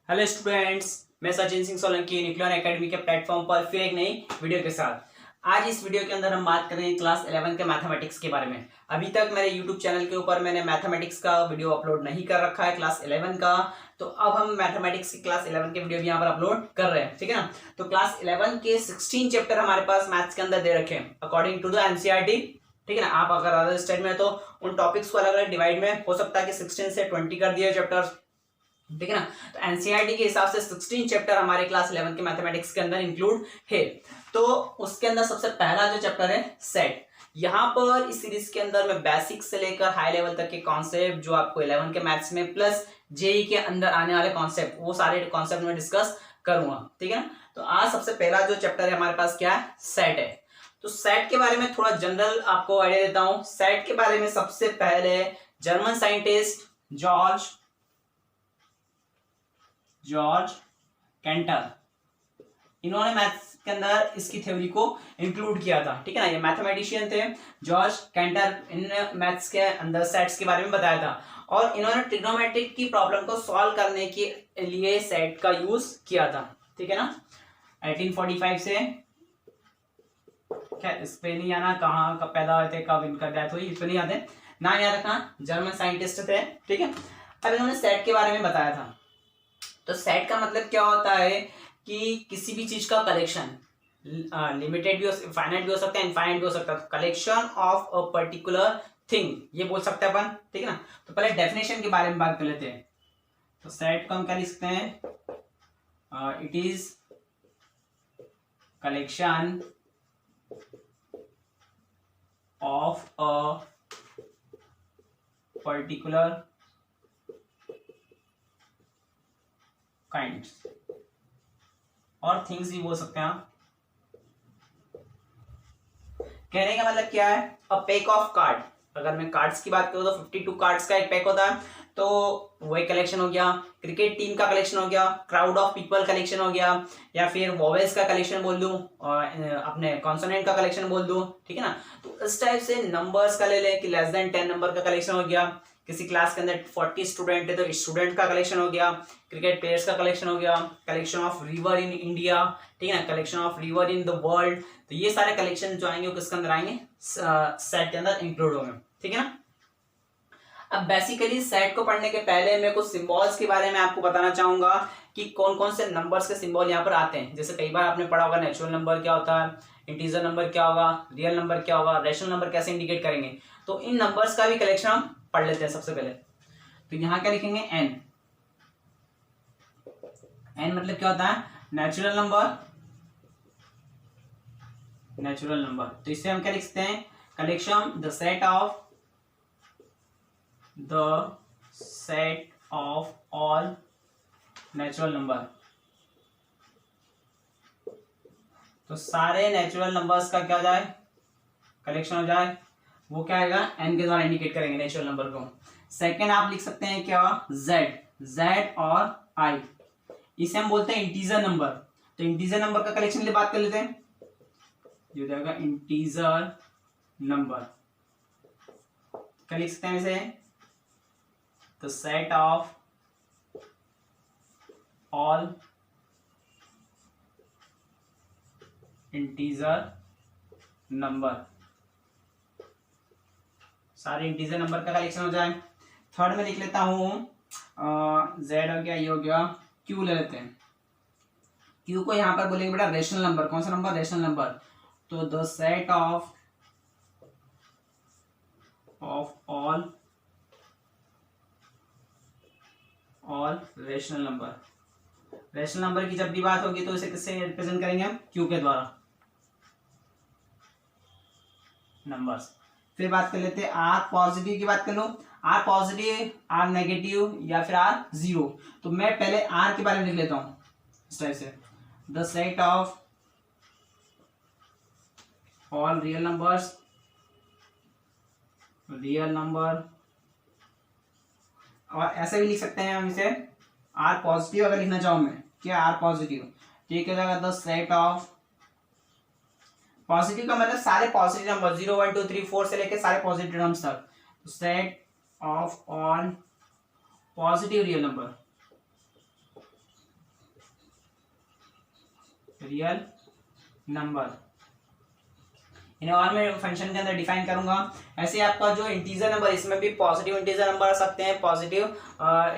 Hello students, मैं Sachin Singh Solanki nuclear academy के platform पर फिर एक नई वीडियो के साथ। आज इस वीडियो के अंदर हम बात करेंगे क्लास 11 के मैथमेटिक्स के बारे में। अभी तक मेरे यूट्यूब चैनल के ऊपर मैंने मैथमेटिक्स का वीडियो अपलोड नहीं कर रखा है क्लास 11 का, तो अब हम मैथमेटिक्स की क्लास 11 के वीडियो भी यहाँ पर अपलोड कर रहे हैं, ठीक है ना। तो क्लास 11 के 16 चैप्टर हमारे पास मैथ्स के अंदर दे रखे हैं अकॉर्डिंग टू द एनसीईआरटी, ठीक है ना। आप अगर अदर स्टेट में तो उन टॉपिक्स को अलग अलग डिवाइड में हो सकता है कि 16 से 20 कर दिए चैप्टर, ठीक है ना। तो एनसीईआरटी के हिसाब से 16 चैप्टर हमारे क्लास 11 के मैथमेटिक्स के अंदर इंक्लूड है। तो उसके अंदर सबसे पहला जो चैप्टर है सेट। यहाँ पर इस सीरीज के अंदर मैं बेसिक से लेकर हाई लेवल तक के कॉन्सेप्ट जो आपको 11 के मैथ्स में प्लस जेई के अंदर आने वाले कॉन्सेप्ट, वो सारे कॉन्सेप्ट में डिस्कस करूंगा, ठीक है ना। तो आज सबसे पहला जो चैप्टर है हमारे पास क्या है, सेट है। तो सेट के बारे में थोड़ा जनरल आपको आइडिया देता हूं। सेट के बारे में सबसे पहले जर्मन साइंटिस्ट जॉर्ज कैंटर, इन्होंने मैथ्स के अंदर इसकी थ्योरी को इंक्लूड किया था, ठीक है ना। ये मैथमेटिशियन थे जॉर्ज कैंटर, इन्होंने मैथ्स के अंदर सेट्स के बारे में बताया था और इन्होंने ट्रिग्नोमेट्रिक की प्रॉब्लम को सॉल्व करने के लिए सेट का यूज किया था, ठीक है ना। 1845 से, क्या इस पे नहीं आना कहाँ कब पैदा हुए थे, कब इनका डेथ हुई, इस पे नहीं आते, ना याद रखना। जर्मन साइंटिस्ट थे, ठीक है। अब इन्होंने सेट के बारे में बताया था। तो सेट का मतलब क्या होता है कि किसी भी चीज का कलेक्शन, लिमिटेड भी हो, फाइनाइट भी हो सकता है, इनफाइनाइट भी हो सकता है। Collection of a particular thing, ये बोल सकते हैं अपन, ठीक है ना। तो पहले डेफिनेशन के बारे में बात कर लेते हैं। तो सेट को हम क्या लिख सकते हैं, it is collection of a particular kind, और थिंग्स भी बोल सकते हैं आप। कहने का मतलब क्या है, अ पैक ऑफ कार्ड। अगर मैं कार्ड्स की बात करूं तो 52 कार्ड्स का एक पैक होता है, तो वो एक कलेक्शन हो गया। क्रिकेट टीम का कलेक्शन हो गया, क्राउड ऑफ पीपल कलेक्शन हो गया, या फिर वॉवेल्स का कलेक्शन बोल दूं और अपने कॉन्सोनेंट का कलेक्शन बोल दूं, ठीक है ना। तो इस टाइप से नंबर्स का ले लें कि लेस देन 10 नंबर का कलेक्शन हो गया। किसी क्लास के अंदर 40 स्टूडेंट है तो स्टूडेंट का कलेक्शन हो गया। क्रिकेट प्लेयर्स का कलेक्शन हो गया। Collection of river in India, ठीक है ना, collection of river in the world. तो ये सारे कलेक्शन जो आएंगे वो किसके अंदर आएंगे, सेट के अंदर इंक्लूड होंगे, ठीक है ना। अब बेसिकली सेट को पढ़ने के पहले मैं कुछ सिंबल्स के बारे में आपको बताना चाहूंगा कि कौन कौन से नंबर्स के सिंबल यहाँ पर आते हैं। जैसे कई बार आपने पढ़ा होगा नेचुरल नंबर क्या होता है, इंटीजर नंबर क्या होगा, रियल नंबर क्या होगा, रेशनल नंबर कैसे इंडिकेट करेंगे। तो इन नंबर्स का भी कलेक्शन हम पढ़ लेते हैं सबसे पहले। तो यहाँ क्या लिखेंगे, एन। एन मतलब क्या होता है, नेचुरल नंबर, नेचुरल नंबर। तो इससे हम क्या लिख सकते हैं, collection the set of all natural number. तो सारे नेचुरल नंबर्स का क्या हो जाए, कलेक्शन हो जाए, वो क्या आएगा, एन के द्वारा इंडिकेट करेंगे नेचुरल नंबर को। सेकंड आप लिख सकते हैं क्या, जेड, जेड और आई, इसे हम बोलते हैं इंटीजर नंबर। तो इंटीजर नंबर का कलेक्शन के लिए बात कर लेते हैं, ये हो जाएगा इंटीजर नंबर। क्या लिख सकते हैं इसे, the set of all integer number, सारे इंटीजर नंबर का कलेक्शन हो जाए। थर्ड में लिख लेता हूं, जेड हो गया, ये हो गया, क्यू ले लेते हैं। क्यू को यहां पर बोलेंगे बेटा रेशनल नंबर। कौन सा नंबर, रेशनल नंबर। तो the set of all rational number. Rational number की जब भी बात होगी तो इसे किससे रिप्रेजेंट करेंगे हम, क्यू के द्वारा, नंबर्स। फिर बात कर लेते हैं आर पॉजिटिव की बात कर लो, आर पॉजिटिव, आर नेगेटिव या फिर आर जीरो। तो मैं पहले आर के बारे में लिख लेता हूं इस टाइप से, the set of all real numbers, real number. और ऐसे भी लिख सकते हैं हम इसे, आर पॉजिटिव अगर लिखना चाहूं मैं, क्या आर पॉजिटिव, ठीक है, द सेट ऑफ पॉजिटिव का मतलब सारे पॉजिटिव नंबर 0 1 2 3 4 से लेके सारे पॉजिटिव नंबर्स तक। Set of all positive real number, real number, इन्हें और मैं फंक्शन के अंदर डिफाइन करूंगा। ऐसे आपका जो इंटीजर नंबर, इसमें भी पॉजिटिव इंटीजर नंबर आ सकते हैं, पॉजिटिव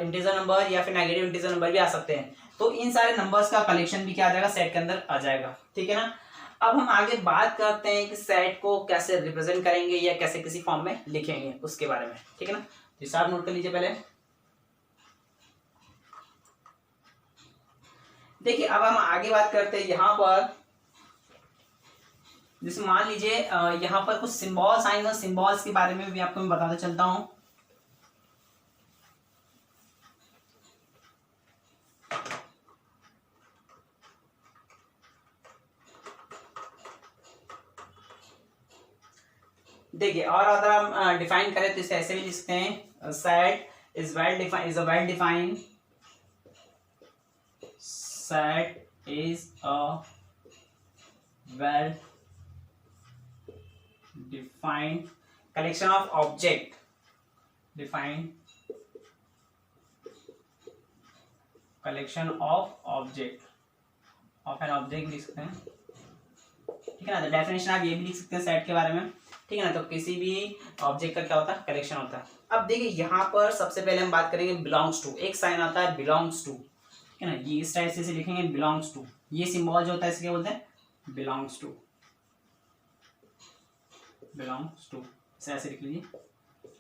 इंटीजर नंबर या फिर नेगेटिव इंटीजर नंबर भी आ सकते हैं। तो इन सारे नंबर्स का कलेक्शन भी क्या आ जाएगा, सेट के अंदर आ जाएगा। ठीक है ना। अब हम आगे बात करते हैं कि सेट को कैसे रिप्रेजेंट करेंगे या कैसे किसी फॉर्म में लिखेंगे उसके बारे में। ठीक है ना। हिसाब नोट कर लीजिए पहले। देखिए अब हम आगे बात करते हैं यहाँ पर, जैसे मान लीजिए यहाँ पर कुछ सिंबल्स आएंगे, सिंबल्स के बारे में भी आपको मैं बताता चलता हूँ। देखिए और अगर हम डिफाइन करें तो इसे ऐसे भी लिखते हैं, set is well defined, is a well defined, set is a well defined collection of object, defined collection of object of an object लिख सकते हैं। ठीक है ना। तो डेफिनेशन आप ये भी लिख सकते हैं सेट के बारे में। ठीक है ना। तो किसी भी ऑब्जेक्ट का क्या होता है, कलेक्शन होता है। अब देखिए यहाँ पर सबसे पहले हम बात करेंगे बिलोंग्स टू, एक साइन आता है बिलोंग्स टू। ठीक है ना। ये इस टाइप से लिखेंगे बिलोंग्स टू, ये सिंबल जो होता है इसके बोलते हैं बिलोंग्स टू, बिलोंग्स टू, ऐसे लिख लीजिए।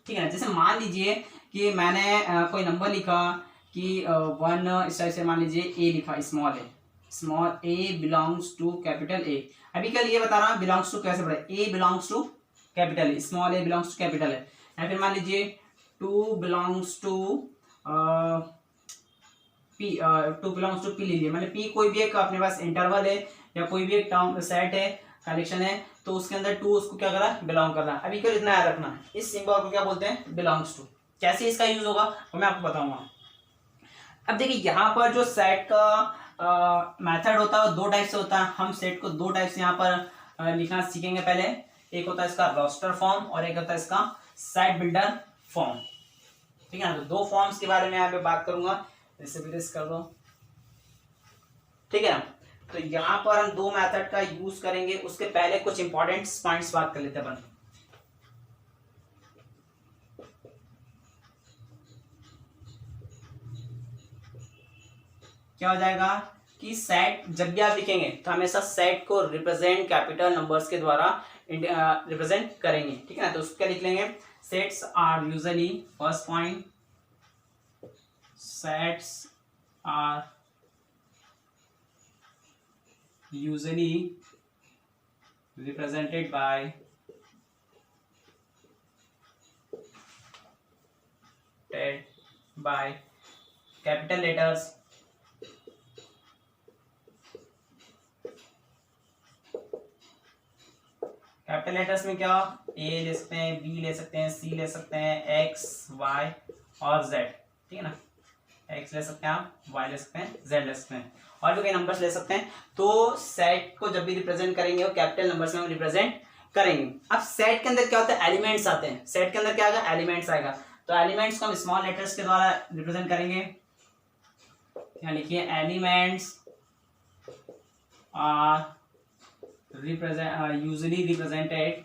ठीक है ना। जैसे मान लीजिए कि मैंने कोई नंबर लिखा कि 1, इस टाइप से मान लीजिए ए लिखा, small A belongs to capital A. अभी कल ये बता रहा हूँ बिलोंग्स टू कैसे पढ़े, A belongs to capital A, small A belongs to capital है। या फिर मान लीजिए 2 belongs to P, 2 belongs to P लीजिए, मतलब पी कोई भी एक अपने पास इंटरवल है या कोई भी एक टर्म सेट है, कलेक्शन है, तो उसके अंदर 2 उसको क्या करा, बिलोंग करना। अभी क्यों इतना याद रखना, इस सिंबल को क्या बोलते हैं, बिलोंग्स टू। कैसे इसका यूज होगा वो मैं आपको बताऊंगा। अब देखिए यहाँ पर जो सेट का मेथड होता है वो 2 टाइप से होता है। हम सेट को 2 टाइप से यहाँ पर लिखना सीखेंगे। पहले एक होता है इसका रोस्टर फॉर्म और एक होता है इसका सेट बिल्डर फॉर्म। ठीक है ना। तो 2 फॉर्म्स के बारे में यहाँ पे बात करूंगा, जैसे भी कर दो। ठीक है ना। तो यहाँ पर हम 2 मेथड का यूज करेंगे। उसके पहले कुछ इंपॉर्टेंट पॉइंट्स बात कर लेते हैं अपन। क्या हो जाएगा कि सेट जब भी आप लिखेंगे तो हमेशा सेट को रिप्रेजेंट कैपिटल नंबर्स के द्वारा रिप्रेजेंट करेंगे। ठीक है ना। तो उसका लिख लेंगे, sets are usually, first point, sets are usually represented by capital letters, capital letters में क्या, ए ले सकते हैं, बी ले सकते हैं, सी ले सकते हैं, एक्स, वाई और जेड। ठीक है ना। एक्स ले सकते हैं आप, वाई ले सकते हैं, जेड ले सकते हैं, और भी कई नंबर्स ले सकते हैं। तो सेट को जब भी रिप्रेजेंट करेंगे वो कैपिटल नंबर्स में हम रिप्रेजेंट करेंगे। अब सेट के अंदर क्या होता है, एलिमेंट्स आते हैं। सेट के अंदर क्या आएगा, एलिमेंट्स आएगा। तो एलिमेंट्स को हम स्मॉल लेटर्स के द्वारा रिप्रेजेंट करेंगे। यहाँ लिखिए, elements are usually represented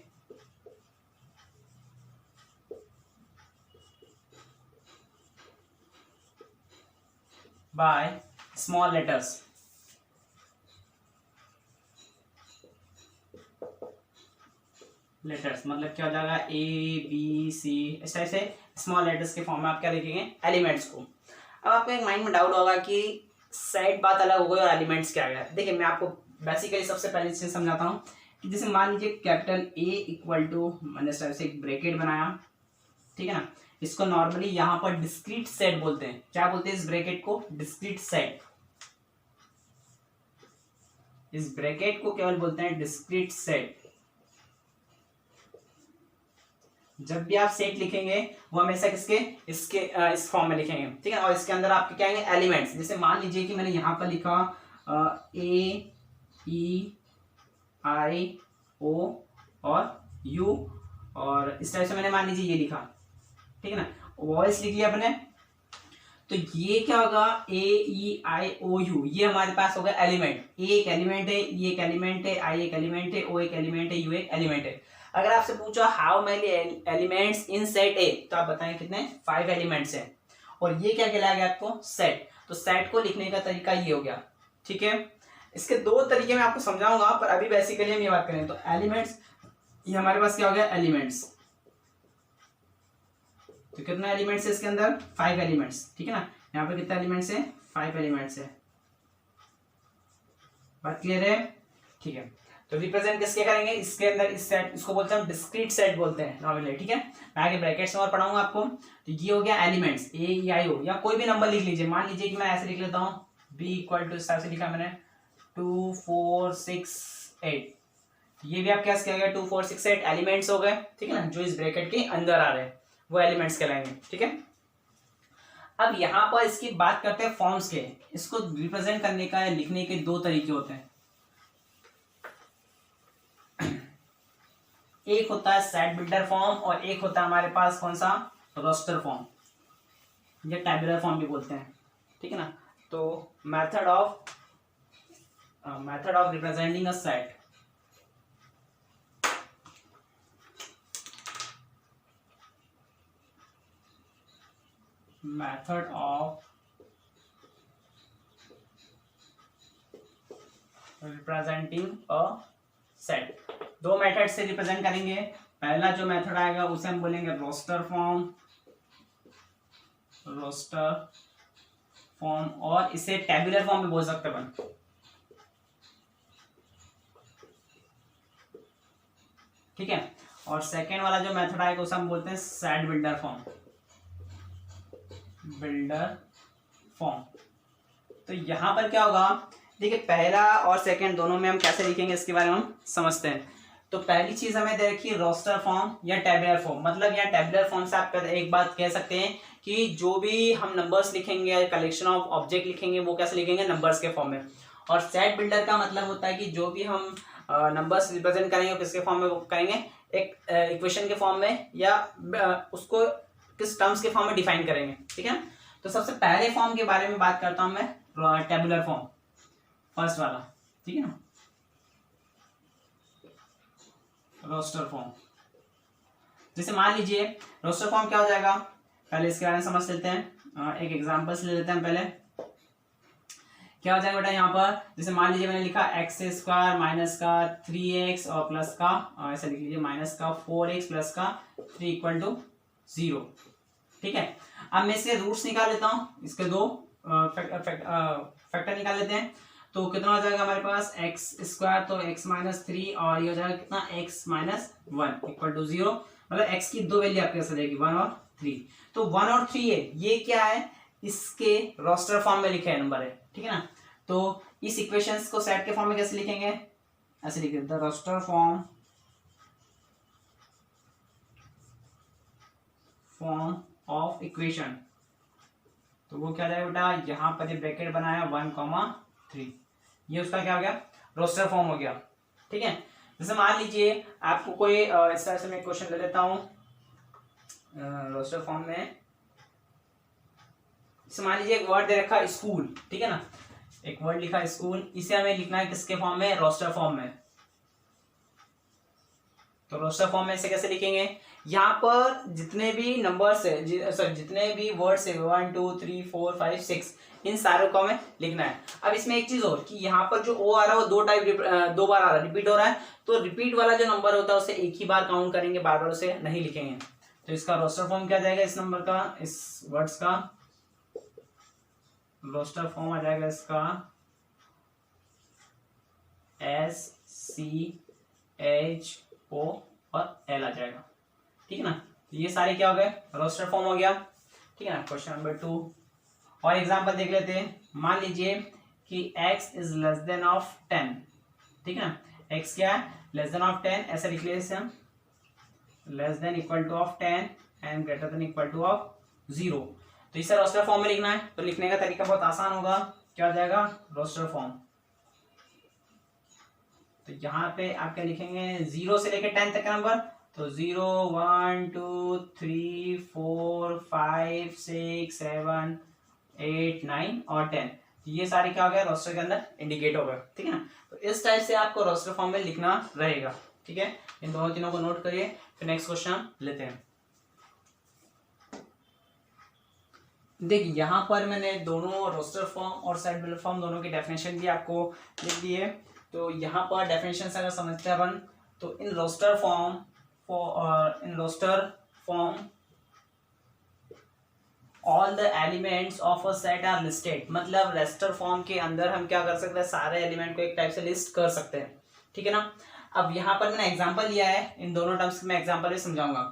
by small letters। Letters मतलब क्या हो जाएगा, ए बी सी, इस टाइप से स्मॉल लेटर्स के फॉर्म में आप क्या लिखेंगे, एलिमेंट्स को। अब आपको एक माइंड में डाउट होगा कि सेट बात अलग हो गई और एलिमेंट्स क्या है। देखिए मैं आपको बेसिकली सबसे पहले चीज समझाता हूँ कि जैसे मान लीजिए कैपिटल ए इक्वल टू, मैंने इस टाइप से एक ब्रैकेट बनाया। ठीक है ना। इसको नॉर्मली यहाँ पर डिस्क्रीट सेट बोलते हैं। क्या बोलते हैं इस ब्रैकेट को, डिस्क्रीट सेट। इस ब्रैकेट को केवल बोलते हैं डिस्क्रीट सेट। जब भी आप सेट लिखेंगे वो हमेशा किसके, इसके इस फॉर्म में लिखेंगे। ठीक है। और इसके अंदर आपके क्या आएंगे, एलिमेंट्स। जैसे मान लीजिए कि मैंने यहाँ पर लिखा ए ई आई ओ और यू, और इस टाइप से मैंने मान लीजिए ये लिखा। ठीक है ना। वॉइस लिख लिया अपने। तो ये क्या होगा, AEIOU, ये हमारे पास होगा एलिमेंट। ए एक एलिमेंट है, ये एक एलिमेंट है, आई एक एलिमेंट है, ओ एक एलिमेंट है, यू एक एलिमेंट है। अगर आपसे पूछा how many elements in set ए, तो आप बताएं कितने, 5 एलिमेंट्स हैं। और ये क्या कहलाएगा आपको, सेट। तो सेट को लिखने का तरीका ये हो गया, ठीक है। इसके दो तरीके मैं आपको समझाऊंगा, पर अभी बेसिकली हम ये बात करें तो एलिमेंट्स, ये हमारे पास क्या हो गया, एलिमेंट्स। तो कितना एलिमेंट्स है इसके अंदर, 5 एलिमेंट्स, ठीक है ना। यहाँ पे कितना एलिमेंट्स है, 5 एलिमेंट्स है। बात क्लियर है, ठीक है। तो रिप्रेजेंट किसके करेंगे, इसके अंदर इस सेट, इसको बोलते हैं डिस्क्रीट सेट बोलते हैं नॉर्मली, ठीक है। मैं आगे ब्रैकेट्स में और पढ़ाऊंगा आपको। तो ये हो गया एलिमेंट्स, AEIO, या कोई भी नंबर लिख लीजिए। मान लीजिए कि मैं ऐसे लिख लेता हूँ, B इक्वल टू, इस हिसाब से लिखा मैंने 2 4 6 8। ये भी आप क्या कहेंगे, 2 4 6 8 एलिमेंट्स हो गए, ठीक है ना, जो इस ब्रैकेट के अंदर आ रहे हैं वो एलिमेंट्स कहलाएंगे, ठीक है। अब यहाँ पर इसकी बात करते हैं फॉर्म्स के। इसको रिप्रेजेंट करने का, लिखने के दो तरीके होते हैं। एक होता है सेट बिल्डर फॉर्म और एक होता है हमारे पास कौन सा, रोस्टर फॉर्म या टैबुलर फॉर्म भी बोलते हैं, ठीक है ना। तो method of representing a set, method of representing a set. दो मेथड से रिप्रेजेंट करेंगे। पहला जो मेथड आएगा उसे हम बोलेंगे रोस्टर फॉर्म, और इसे टेबुलर फॉर्म भी बोल सकते हैं अपन, ठीक है। और सेकेंड वाला जो मेथड आएगा उसे हम बोलते हैं सेट बिल्डर फॉर्म। तो यहां पर क्या होगा, देखिए पहला और सेकंड दोनों में हम कैसे लिखेंगे इसके बारे में हम समझते हैं। तो पहली चीज हमें दे रखी है रोस्टर फॉर्म या टेबुलर फॉर्म। मतलब यहाँ टेबुलर फॉर्म से आप एक बात कह सकते हैं कि जो भी हम नंबर्स लिखेंगे, कलेक्शन ऑफ ऑब्जेक्ट लिखेंगे, वो कैसे लिखेंगे, नंबर्स के फॉर्म में। और सेट बिल्डर का मतलब होता है कि जो भी हम नंबर्स रिप्रेजेंट करेंगे किसके फॉर्म में करेंगे, एक इक्वेशन के फॉर्म में, या उसको किस टर्म्स के फॉर्म में डिफाइन करेंगे, ठीक है। तो सबसे पहले फॉर्म के बारे में बात करता हूं मैं, टेबुलर फॉर्म, फर्स्ट वाला, ठीक है ना, रोस्टर फॉर्म। जैसे मान लीजिए रोस्टर फॉर्म क्या हो जाएगा, पहले इसके बारे में समझ लेते हैं। एक एग्जांपल से ले लेते हैं पहले। क्या हो जाएगा बेटा यहाँ पर, जैसे मान लीजिए मैंने लिखा एक्स स्क्वायर माइनस का 3x और प्लस का, ऐसा लिख लीजिए, माइनस का 4x प्लस का 3 इक्वल टू 0, ठीक है। अब मैं इसके रूट्स निकाल लेता हूँ, इसके दो फैक्टर निकाल लेते हैं। तो कितना हो जाएगा हमारे पास, एक्स स्क्वायर तो x माइनस 3, और ये हो जाएगा कितना, x माइनस 1 इक्वल टू 0। मतलब x की दो वैल्यू आपके पास रहेगी, 1 और 3। तो 1 और 3 है, ये क्या है, इसके रोस्टर फॉर्म में लिखे है नंबर है, ठीक है ना। तो इस इक्वेशंस को सेट के फॉर्म में कैसे लिखेंगे, ऐसे लिखेंगे, the roster form of equation. तो वो क्या जाएगा बेटा, यहाँ पर ये ब्रैकेट बनाया 1,3, ये उसका क्या हो गया, रोस्टर फॉर्म हो गया, ठीक है। जैसे मान लीजिए आपको कोई इस तरह से मैं क्वेश्चन ले लेता हूँ रोस्टर फॉर्म में। जैसे मान लीजिए एक वर्ड दे रखा स्कूल, ठीक है ना, एक वर्ड लिखा स्कूल, इसे हमें लिखना है किसके फॉर्म में, रोस्टर फॉर्म में। तो रोस्टर फॉर्म में इसे कैसे लिखेंगे, यहाँ पर जितने भी नंबर्स है, सॉरी जितने भी वर्ड्स है, 1 2 3 4 5 6, इन सारों को हमें लिखना है। अब इसमें एक चीज और कि यहाँ पर जो ओ आ रहा है वो दो बार आ रहा है, रिपीट हो रहा है। तो रिपीट वाला जो नंबर होता है उसे एक ही बार काउंट करेंगे, बार बार उसे नहीं लिखेंगे। तो इसका रोस्टर फॉर्म क्या जाएगा, इस नंबर का, इस वर्ड्स का रोस्टर फॉर्म आ जाएगा इसका SCHO और L आ जाएगा, ठीक है ना। ये सारे क्या हो गए, रोस्टर फॉर्म हो गया, ठीक है ना। क्वेश्चन नंबर 2 और एग्जांपल देख लेते हैं। मान लीजिए कि x is less than of 10, ठीक है ना, x क्या है, लेस देन ऑफ 10, ऐसे लिख लेते हैं, less than equal two of 10 and greater than equal two of 0। तो इसे रोस्टर फॉर्म में लिखना है। तो लिखने का तरीका बहुत आसान होगा, क्या हो जाएगा, रोस्टर फॉर्म। तो यहाँ पे आप क्या लिखेंगे, 0 से लेकर 10 तक का नंबर, तो 0 1 2 3 4 5 6 7 8, 9 और 10, ये सारे क्या हो गया रोस्टर के अंदर इंडिकेट हो गए, ठीक है ना। तो इस टाइप से आपको रोस्टर फॉर्म में लिखना रहेगा, ठीक है। इन दोनों तीनों को नोट करिए, फिर नेक्स्ट क्वेश्चन लेते हैं। देखिए यहाँ पर मैंने दोनों रोस्टर फॉर्म और सेट बिल्डर फॉर्म दोनों की डेफिनेशन भी आपको लिख दी है। तो यहाँ पर डेफिनेशन अगर समझते हैं अपन, तो in roster form all the elements of a set are listed, मतलब रोस्टर फॉर्म के अंदर हम क्या कर सकते हैं, सारे एलिमेंट को एक टाइप से लिस्ट कर सकते हैं, ठीक है ना। अब यहाँ पर मैंने एग्जांपल लिया है, इन दोनों टर्म्स में एग्जांपल भी समझाऊंगा।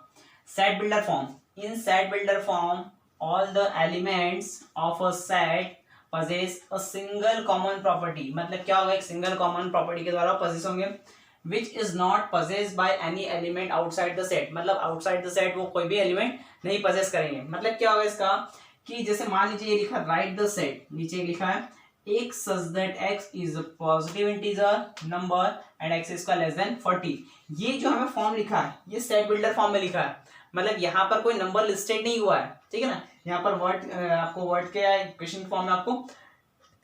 Set builder form, in set builder form all the elements of a set possess a single common property, मतलब क्या होगा, एक सिंगल कॉमन प्रॉपर्टी के द्वारा possess होंगे, which is not possessed by any element outside the set, मतलब outside the set वो कोई भी एलिमेंट नहीं possess करेंगे। मतलब क्या होगा इसका, कि जैसे मान लीजिए ये लिखा राइट द सेट, नीचे लिखा है x such that x is a positive integer number and x is less than 40, ये जो हमें फॉर्म लिखा है ये सेट बिल्डर फॉर्म में लिखा है, मतलब यहाँ पर कोई नंबर लिस्टेड नहीं हुआ है, ठीक है ना। यहाँ पर वर्ड आपको वर्ड के इक्वेशन फॉर्म में आपको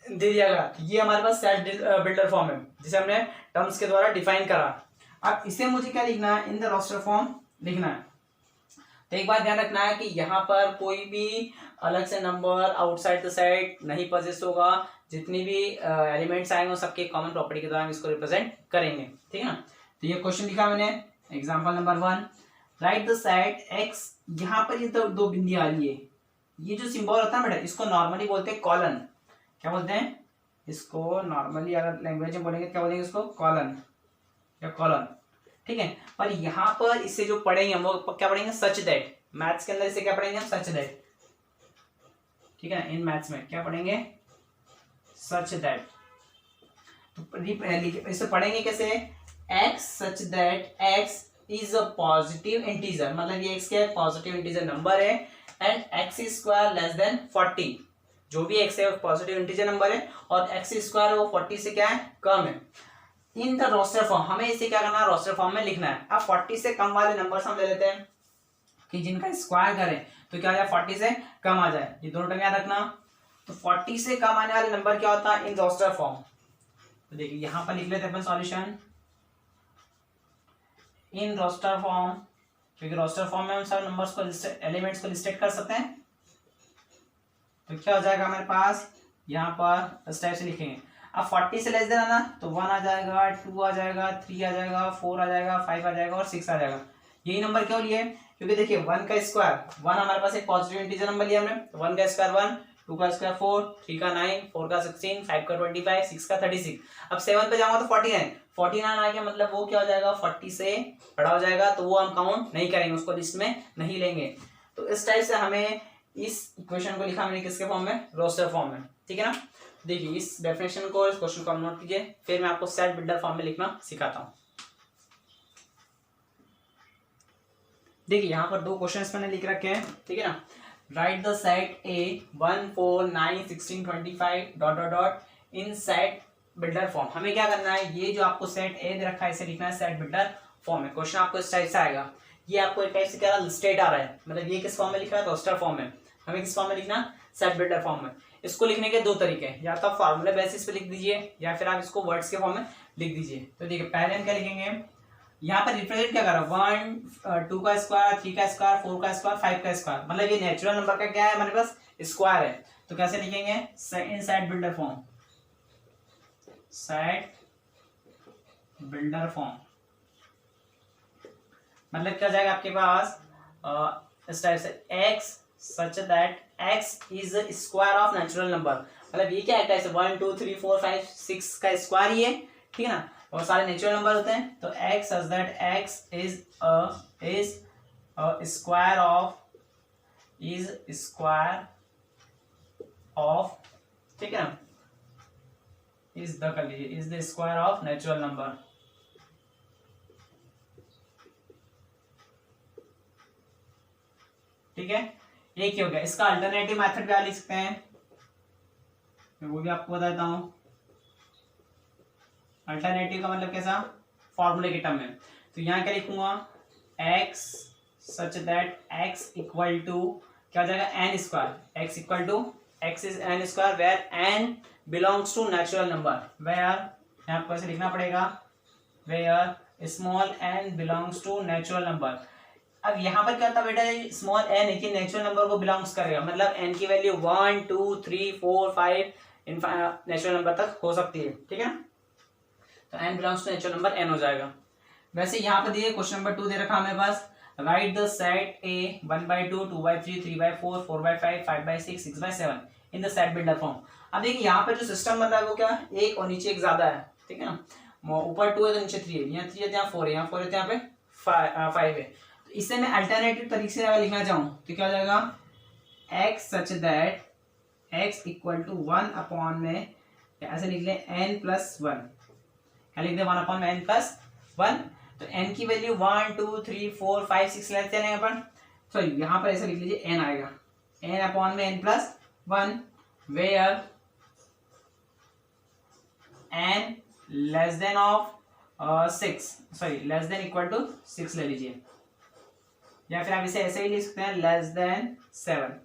दे दिया गया, ये हमारे पास सेट बिल्डर फॉर्म है जिसे हमने टर्म्स के द्वारा डिफाइन करा। अब इसे मुझे क्या लिखना है, इन द रोस्टर फॉर्म लिखना है। तो एक बात ध्यान रखना है कि यहाँ पर कोई भी अलग से नंबर आउटसाइड द सेट नहीं पोजेस होगा, जितनी भी एलिमेंट्स आएंगे वो सबके कॉमन प्रॉपर्टी के द्वारा हम इसको रिप्रेजेंट करेंगे, ठीक है ना। तो ये क्वेश्चन लिखा मैंने, example number 1, right the set x, यहाँ पर ये दो बिंदी आ रही है, ये जो सिंबल होता है बेटा इसको नॉर्मली बोलते हैं कॉलन, क्या बोलते हैं इसको नॉर्मली, अगर लैंग्वेज में बोलेंगे क्या बोलेंगे इसको, कॉलन या कॉलन, ठीक है। पर यहाँ पर इसे जो पढ़ेंगे हम वो क्या पढ़ेंगे, सच दैट, मैथ्स के अंदर इसे क्या पढ़ेंगे हम, सच दैट, ठीक है ना। इन मैथ्स में क्या पढ़ेंगे, सच दैट। तो इसे पढ़ेंगे कैसे, x such that x is a positive integer, मतलब ये एक्स क्या है, पॉजिटिव इंटीजर नंबर है, and x square less than 40, जो भी एक्स है वो पॉजिटिव इंटीजर नंबर है और एक्स स्क्वायर वो 40 से क्या है, कम है। इन द रोस्टर फॉर्म, हमें इसे क्या करना है, रोस्टर फॉर्म में लिखना है। अब 40 से कम वाले नंबर्स हम ले लेते हैं कि जिनका स्क्वायर करें तो क्या आ जाए, 40 से कम आ जाए, ये दोनों टर्म याद रखना। तो 40 से कम आने वाले नंबर क्या होता है इन रोस्टर फॉर्म, तो देखिए यहाँ पर लिख लेते हैं अपन सॉल्यूशन इन रोस्टर फॉर्म, क्योंकि रोस्टर फॉर्म में हम सारे नंबर्स को एलिमेंट्स को लिस्टेड कर सकते हैं। तो क्या हो जाएगा हमारे पास, यहाँ पर इस टाइप से लिखेंगे। अब 40 से लेस देन आना तो 1 आ जाएगा, 2 आ जाएगा, 3 आ जाएगा, 4 आ जाएगा, 5 आ जाएगा और 6 आ जाएगा। यही नंबर क्यों लिए, क्योंकि देखिए 1 का स्क्वायर, 1 हमारे पास एक पॉजिटिव इंटीजर नंबर लिया हमने, तो 1 का स्क्वायर 1, 2 का स्क्वायर 4, 3 का 9, 4 का 16, 5 का 25, 6 का 36। अब 7 पे जाऊंगा तो 49 आ गया, मतलब वो क्या हो जाएगा, 40 से बड़ा हो जाएगा, तो वो हम काउंट नहीं करेंगे, उसको लिस्ट में नहीं लेंगे। तो इस टाइप से हमें इस इक्वेशन को लिखा मैंने किसके फॉर्म में, रोस्टर फॉर्म में, ठीक है ना। देखिए इस डेफिनेशन को, इस क्वेश्चन को आप नोट कीजिए, फिर मैं आपको सेट बिल्डर फॉर्म में लिखना सिखाता हूँ। देखिए यहाँ पर 2 क्वेश्चंस मैंने लिख रखे हैं, ठीक है ना। Right the set A 1 4 9 16 25 dot dot dot in set builder form. हमें क्या करना है, ये जो आपको सेट ए दे रखा है इसे लिखना है सेट बिल्डर फॉर्म में। क्वेश्चन आपको इस टाइप से आएगा, ये आपको एक टाइप से क्या लिस्टेड आ रहा है, मतलब ये किस फॉर्म में लिखा है, रोस्टर फॉर्म में। हमें किस फॉर्म में लिखना, सेट बिल्डर फॉर्म में। इसको लिखने के 2 तरीके हैं, या तो आप फार्मूला बेसिस पे लिख दीजिए या फिर आप इसको वर्ड्स के फॉर्म में लिख दीजिए। तो देखिए पहले हम क्या लिखेंगे, यहाँ पर रिप्रेजेंट क्या कर रहा है, 1 2 का स्क्वायर, 3 का स्क्वायर, 4 का स्क्वायर, 5 का स्क्वायर, मतलब ये नेचुरल नंबर का क्या है हमारे पास, स्क्वायर है। तो कैसे लिखेंगे, इन set builder form, set builder form, मतलब क्या जाएगा आपके पास इस टाइप से, x such that x is square of natural number, मतलब ये क्या है, 1 2 3 4 5 6 का स्क्वायर ही है, ठीक है ना, और सारे नेचुरल नंबर होते हैं। तो x such that x is square of, ठीक है ना, इज द कर लीजिए, is the square of natural number, ठीक है। ये क्या हो गया, इसका अल्टरनेटिव मेथड क्या लिख सकते हैं, मैं वो भी आपको बता देता हूं। अल्टरनेटिव का मतलब कैसा, फॉर्मूले के टर्म में। तो यहाँ क्या लिखूंगा, x such that x equal to क्या हो जाएगा, n square, x equal to x is n square where n belongs to natural number, where यहाँ पर ऐसे लिखना पड़ेगा, where small n belongs to natural number. अब यहाँ पर क्या होता है बेटा, स्मॉल n है कि नेचुरल नंबर को बिलोंग्स करेगा, मतलब n की वैल्यू 1 2 3 4 5 नेचुरल नंबर तक हो सकती है, ठीक है ना। तो n belongs to natural number n हो जाएगा। वैसे यहाँ पर दिए क्वेश्चन नंबर 2 दे रखा हमें पास, right the set A 1/2 2/3 3/4 4/5 5/6 6/7 in the set builder form. अब देखिए यहाँ पर जो सिस्टम बता है वो क्या है, एक और नीचे एक ज्यादा है, ठीक है ना, ऊपर 2 है तो नीचे 3 है, यहाँ 3 है तो यहाँ 4 है, यहाँ 4 है तो यहाँ पे 5 है। तो इससे मैं अल्टरनेटिव तरीके से अगर लिखना चाहूँ तो क्या हो जाएगा, x such that x equal to 1 upon में ऐसे लिख लें n+1, क्या लिख दें 1 अपॉन में n+1। तो n की वैल्यू 1 2 3 4 5 6 लेते हैं अपन, सॉरी यहाँ पर ऐसे लिख लीजिए n आएगा, n अपॉन में n+1 where n less than of 6, sorry less than equal to 6 ले लीजिए, या फिर आप इसे ऐसे ही लिख सकते हैं लेस देन 7,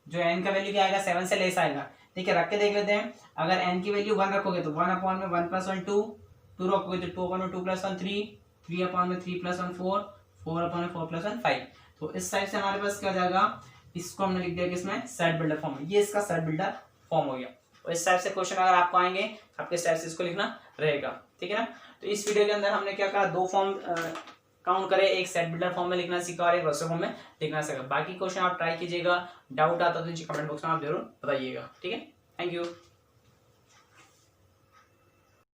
जो n का वैल्यू क्या आएगा 7 से लेस आएगा। ठीक है, रख के देख लेते हैं, अगर n की वैल्यू 1 रखोगे तो 1 अपॉन में 1+1 2, 2 रखोगे तो 2 अपॉन में 2+1 3, 3 अपॉन में 3+1 4, 4 अपॉन में 4+1 5। तो इस टाइप से हमारे पास क्या हो जाएगा, इसको हमने लिख दिया कि इसमें सेट बिल्डर फॉर्म है, ये इसका सेट बिल्डर फॉर्म हो गया। और इस टाइप से क्वेश्चन अगर आपको आएंगे आपके इस टाइप से इसको लिखना रहेगा, ठीक है ना। तो इस वीडियो के अंदर हमने क्या कहा, 2 फॉर्म काउंट करे, एक सेट बिल्डर फॉर्म में लिखना सीखा और एक रोस्टर फॉर्म में लिखना सीखा। बाकी क्वेश्चन आप ट्राई कीजिएगा, डाउट आता तो नीचे कमेंट बॉक्स में आप जरूर बताइएगा, ठीक है। Thank you.